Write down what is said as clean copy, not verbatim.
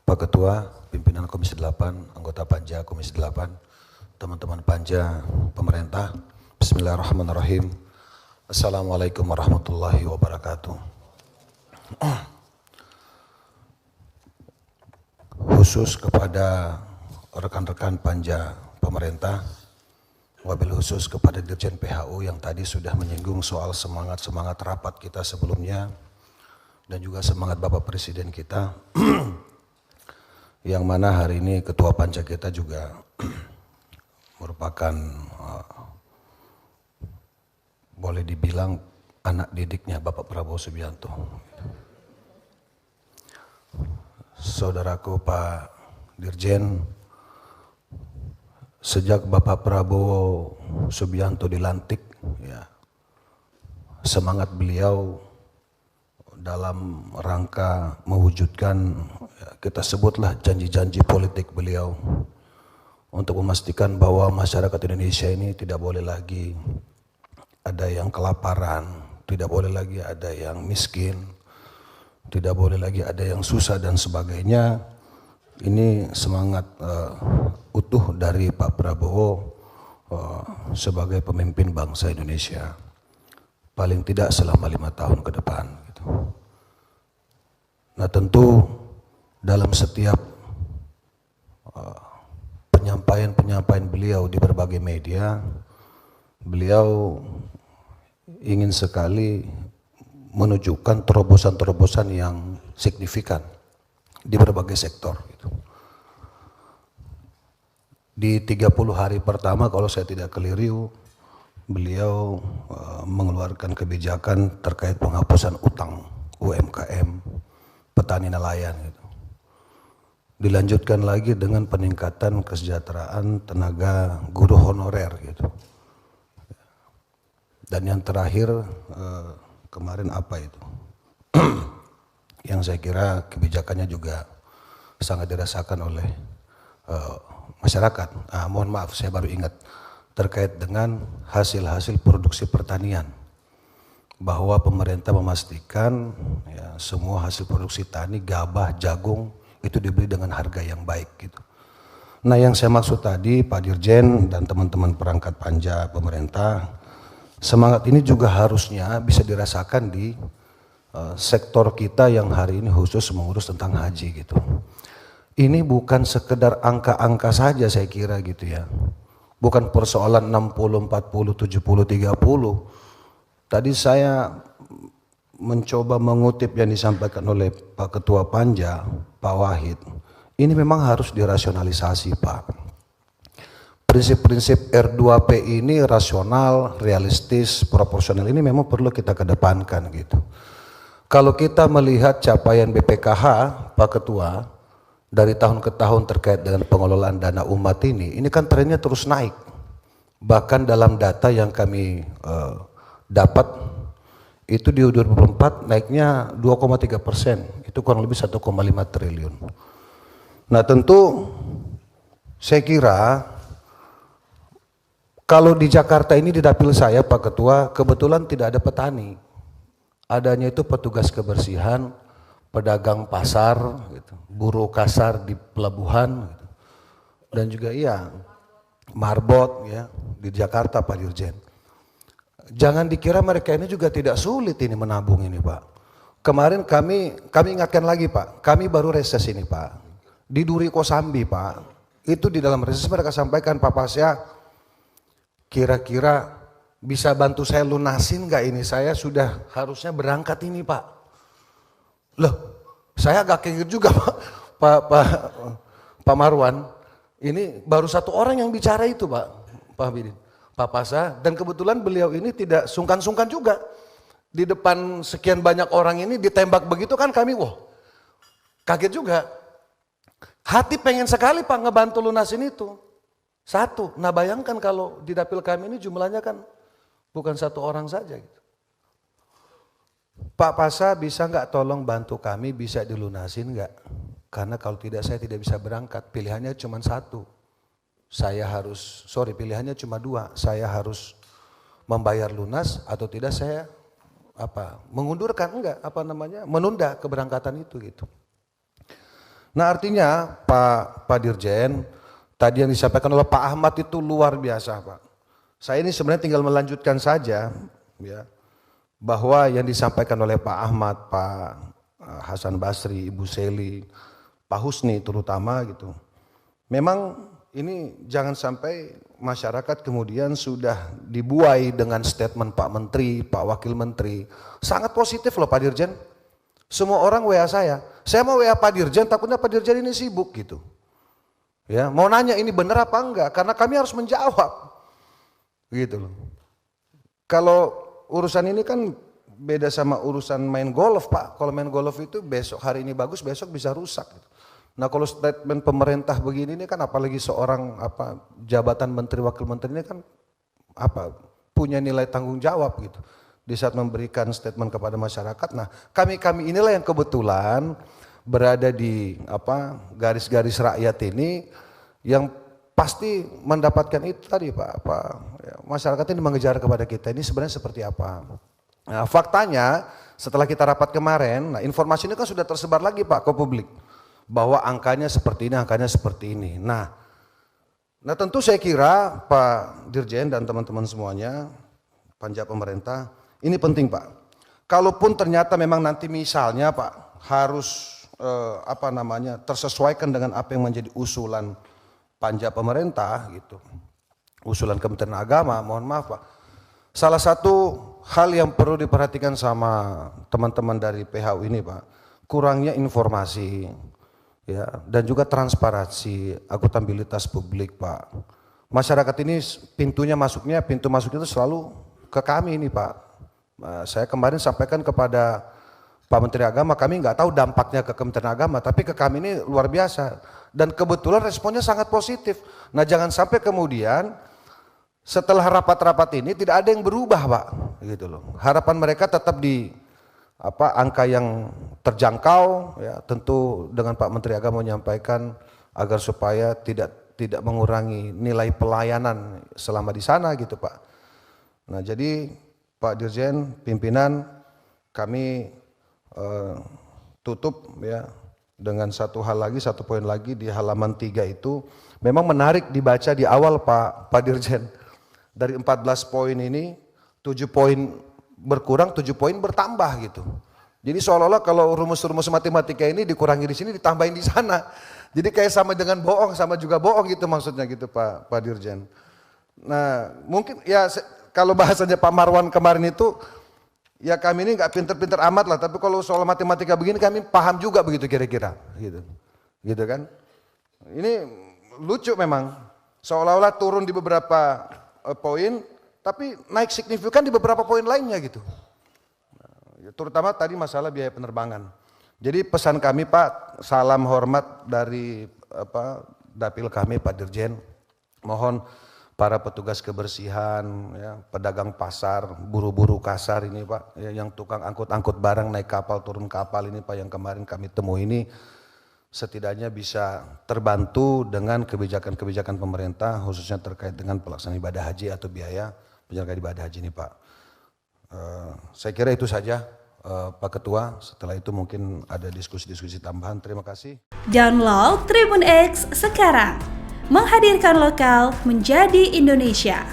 Pak Ketua, pimpinan Komisi 8, anggota Panja Komisi 8, teman-teman Panja, pemerintah, Bismillahirrahmanirrahim. Assalamualaikum warahmatullahi wabarakatuh. Khusus kepada rekan-rekan Panja pemerintah, wabil khusus kepada Dirjen PHU yang tadi sudah menyinggung soal semangat-semangat rapat kita sebelumnya, dan juga semangat Bapak Presiden kita, yang mana hari ini Ketua Panja kita juga merupakan boleh dibilang anak didiknya Bapak Prabowo Subianto. Saudaraku Pak Dirjen, sejak Bapak Prabowo Subianto dilantik, ya, semangat beliau dalam rangka mewujudkan, ya, kita sebutlah janji-janji politik beliau untuk memastikan bahwa masyarakat Indonesia ini tidak boleh lagi ada yang kelaparan, tidak boleh lagi ada yang miskin, tidak boleh lagi ada yang susah dan sebagainya. Ini semangat utuh dari Pak Prabowo sebagai pemimpin bangsa Indonesia, paling tidak selama 5 tahun ke depan. Gitu. Nah tentu dalam setiap penyampaian beliau di berbagai media, beliau ingin sekali menunjukkan terobosan-terobosan yang signifikan di berbagai sektor. Gitu. Di 30 hari pertama kalau saya tidak keliru, beliau mengeluarkan kebijakan terkait penghapusan utang UMKM, petani nelayan. Gitu. Dilanjutkan lagi dengan peningkatan kesejahteraan tenaga guru honorer. Gitu. Dan yang terakhir kemarin apa itu? Yang saya kira kebijakannya juga sangat dirasakan oleh masyarakat. Mohon maaf, saya baru ingat terkait dengan hasil-hasil produksi pertanian, bahwa pemerintah memastikan, ya, semua hasil produksi tani, gabah, jagung itu dibeli dengan harga yang baik. Gitu. Nah yang saya maksud tadi Pak Dirjen dan teman-teman perangkat Panja pemerintah, semangat ini juga harusnya bisa dirasakan di sektor kita yang hari ini khusus mengurus tentang haji. Gitu. Ini bukan sekedar angka-angka saja saya kira gitu ya. Bukan persoalan 60, 40, 70, 30. Tadi saya mencoba mengutip yang disampaikan oleh Pak Ketua Panja, Pak Wahid. Ini memang harus dirasionalisasi, Pak. Prinsip-prinsip R2P ini rasional, realistis, proporsional, ini memang perlu kita kedepankan gitu. Kalau kita melihat capaian BPKH, Pak Ketua, dari tahun ke tahun terkait dengan pengelolaan dana umat ini kan trennya terus naik. Bahkan dalam data yang kami dapat, itu di 2024 naiknya 2,3%, itu kurang lebih 1,5 triliun. Nah tentu saya kira kalau di Jakarta ini di dapil saya Pak Ketua, kebetulan tidak ada petani. Adanya itu petugas kebersihan, pedagang pasar, gitu, buruh kasar di pelabuhan, gitu. Dan juga iya marbot ya di Jakarta Pak Dirjen. Jangan dikira mereka ini juga tidak sulit ini menabung ini Pak. Kemarin kami ingatkan lagi Pak, kami baru reses ini Pak, di Duri Kosambi Pak, itu di dalam reses mereka sampaikan, Pak Pasya kira-kira bisa bantu saya lunasin nggak ini, saya sudah harusnya berangkat ini Pak. Loh, saya agak kaget juga Pak Marwan, ini baru satu orang yang bicara itu Pak Habibin. Pak Pasha, dan kebetulan beliau ini tidak sungkan-sungkan juga. Di depan sekian banyak orang ini ditembak begitu kan kami, wah kaget juga. Hati pengen sekali Pak ngebantu lunasin itu. Satu, nah bayangkan kalau di dapil kami ini jumlahnya kan bukan satu orang saja. Gitu. Pak Pasha bisa nggak tolong bantu kami bisa dilunasin nggak? Karena kalau tidak saya tidak bisa berangkat, pilihannya cuma satu. Saya harus, pilihannya cuma dua, saya harus membayar lunas atau tidak saya mengundurkan, menunda keberangkatan itu gitu. Nah artinya Pak Dirjen, tadi yang disampaikan oleh Pak Ahmad itu luar biasa Pak. Saya ini sebenarnya tinggal melanjutkan saja ya, bahwa yang disampaikan oleh Pak Ahmad, Pak Hasan Basri, Ibu Seli, Pak Husni terutama gitu. Memang ini jangan sampai masyarakat kemudian sudah dibuai dengan statement Pak Menteri, Pak Wakil Menteri. Sangat positif loh Pak Dirjen. Semua orang WA saya mau WA Pak Dirjen, takutnya Pak Dirjen ini sibuk gitu. Ya, mau nanya ini benar apa enggak, karena kami harus menjawab. Gitu loh. Kalau urusan ini kan beda sama urusan main golf Pak. Kalau main golf itu besok hari ini bagus, besok bisa rusak gitu. Nah kalau statement pemerintah begini ini kan apalagi seorang jabatan menteri wakil menteri ini kan punya nilai tanggung jawab gitu di saat memberikan statement kepada masyarakat. Nah kami inilah yang kebetulan berada di garis-garis rakyat ini yang pasti mendapatkan itu tadi Pak, masyarakat ini mengejar kepada kita ini sebenarnya seperti apa. Nah faktanya setelah kita rapat kemarin, nah informasi ini kan sudah tersebar lagi Pak ke publik. Bahwa angkanya seperti ini, Nah tentu saya kira Pak Dirjen dan teman-teman semuanya, panja pemerintah, ini penting Pak. Kalaupun ternyata memang nanti misalnya Pak harus tersesuaikan dengan apa yang menjadi usulan panja pemerintah gitu, usulan Kementerian Agama, mohon maaf Pak. Salah satu hal yang perlu diperhatikan sama teman-teman dari PHU ini Pak, kurangnya informasi. Ya, dan juga transparansi, akuntabilitas publik Pak. Masyarakat ini pintu masuknya itu selalu ke kami ini Pak. Saya kemarin sampaikan kepada Pak Menteri Agama, kami nggak tahu dampaknya ke Kementerian Agama, tapi ke kami ini luar biasa. Dan kebetulan responnya sangat positif. Nah jangan sampai kemudian setelah rapat-rapat ini tidak ada yang berubah Pak. Gitu loh. Harapan mereka tetap di angka yang terjangkau ya, tentu dengan Pak Menteri Agama menyampaikan agar supaya tidak mengurangi nilai pelayanan selama di sana gitu Pak. Nah jadi Pak Dirjen, pimpinan kami tutup ya dengan satu poin lagi di halaman 3 itu memang menarik dibaca di awal Pak Dirjen. Dari 14 poin ini 7 poin berkurang, 7 poin bertambah gitu. Jadi seolah-olah kalau rumus-rumus matematika ini dikurangi di sini, ditambahin di sana. Jadi kayak sama dengan bohong, sama juga bohong gitu maksudnya gitu Pak Dirjen. Nah mungkin ya kalau bahasanya Pak Marwan kemarin itu, ya kami ini nggak pinter-pinter amat lah, tapi kalau soal matematika begini kami paham juga begitu kira-kira. Gitu kan. Ini lucu memang, seolah-olah turun di beberapa poin, tapi naik signifikan di beberapa poin lainnya gitu. Terutama tadi masalah biaya penerbangan. Jadi pesan kami Pak, salam hormat dari dapil kami Pak Dirjen. Mohon para petugas kebersihan, ya, pedagang pasar, buru-buru kasar ini Pak, ya, yang tukang angkut-angkut barang naik kapal turun kapal ini Pak yang kemarin kami temui ini setidaknya bisa terbantu dengan kebijakan-kebijakan pemerintah khususnya terkait dengan pelaksanaan ibadah haji atau biaya penyelenggaraan ibadah haji ini Pak. Saya kira itu saja Pak Ketua, setelah itu mungkin ada diskusi-diskusi tambahan. Terima kasih. Download Tribun X sekarang, menghadirkan lokal menjadi Indonesia.